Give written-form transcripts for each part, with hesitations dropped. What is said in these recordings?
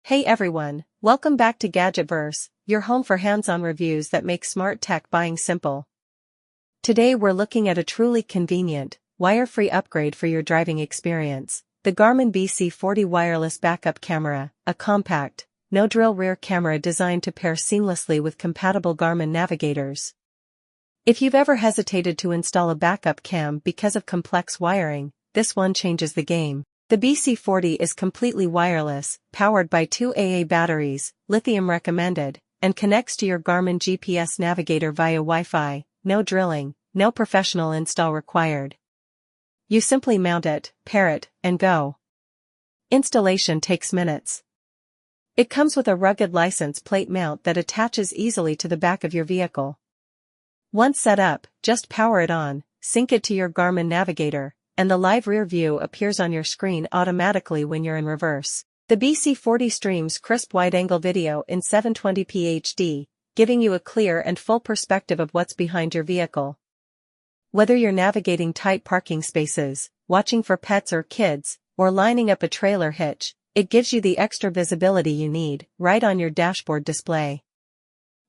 Hey everyone, welcome back to Gadgetverse, your home for hands-on reviews that make smart tech buying simple. Today we're looking at a truly convenient, wire-free upgrade for your driving experience, the Garmin BC40 wireless backup camera, a compact, no-drill rear camera designed to pair seamlessly with compatible Garmin navigators. If you've ever hesitated to install a backup cam because of complex wiring, this one changes the game. The BC40 is completely wireless, powered by two AA batteries, lithium recommended, and connects to your Garmin GPS navigator via Wi-Fi. No drilling, no professional install required. You simply mount it, pair it, and go. Installation takes minutes. It comes with a rugged license plate mount that attaches easily to the back of your vehicle. Once set up, just power it on, sync it to your Garmin navigator, and the live rear view appears on your screen automatically when you're in reverse. The BC40 streams crisp wide-angle video in 720p HD, giving you a clear and full perspective of what's behind your vehicle. Whether you're navigating tight parking spaces, watching for pets or kids, or lining up a trailer hitch, it gives you the extra visibility you need, right on your dashboard display.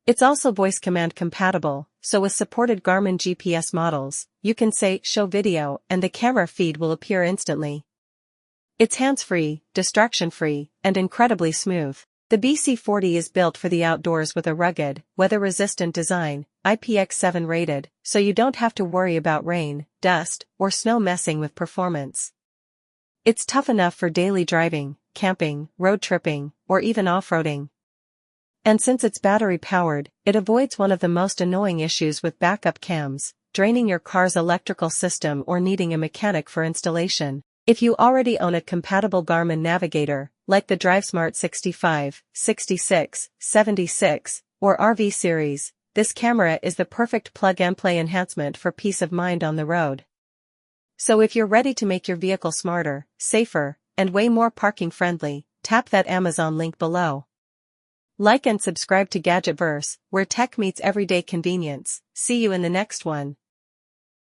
It's also voice command compatible, so with supported Garmin GPS models, you can say "show video" and the camera feed will appear instantly. It's hands-free, distraction-free, and incredibly smooth. The BC40 is built for the outdoors with a rugged, weather-resistant design, IPX7 rated, so you don't have to worry about rain, dust, or snow messing with performance. It's tough enough for daily driving, camping, road tripping, or even off-roading. And since it's battery-powered, it avoids one of the most annoying issues with backup cams, draining your car's electrical system or needing a mechanic for installation. If you already own a compatible Garmin navigator, like the DriveSmart 65, 66, 76, or RV series, this camera is the perfect plug-and-play enhancement for peace of mind on the road. So if you're ready to make your vehicle smarter, safer, and way more parking-friendly, tap that Amazon link below. Like and subscribe to Gadgetverse, where tech meets everyday convenience. See you in the next one.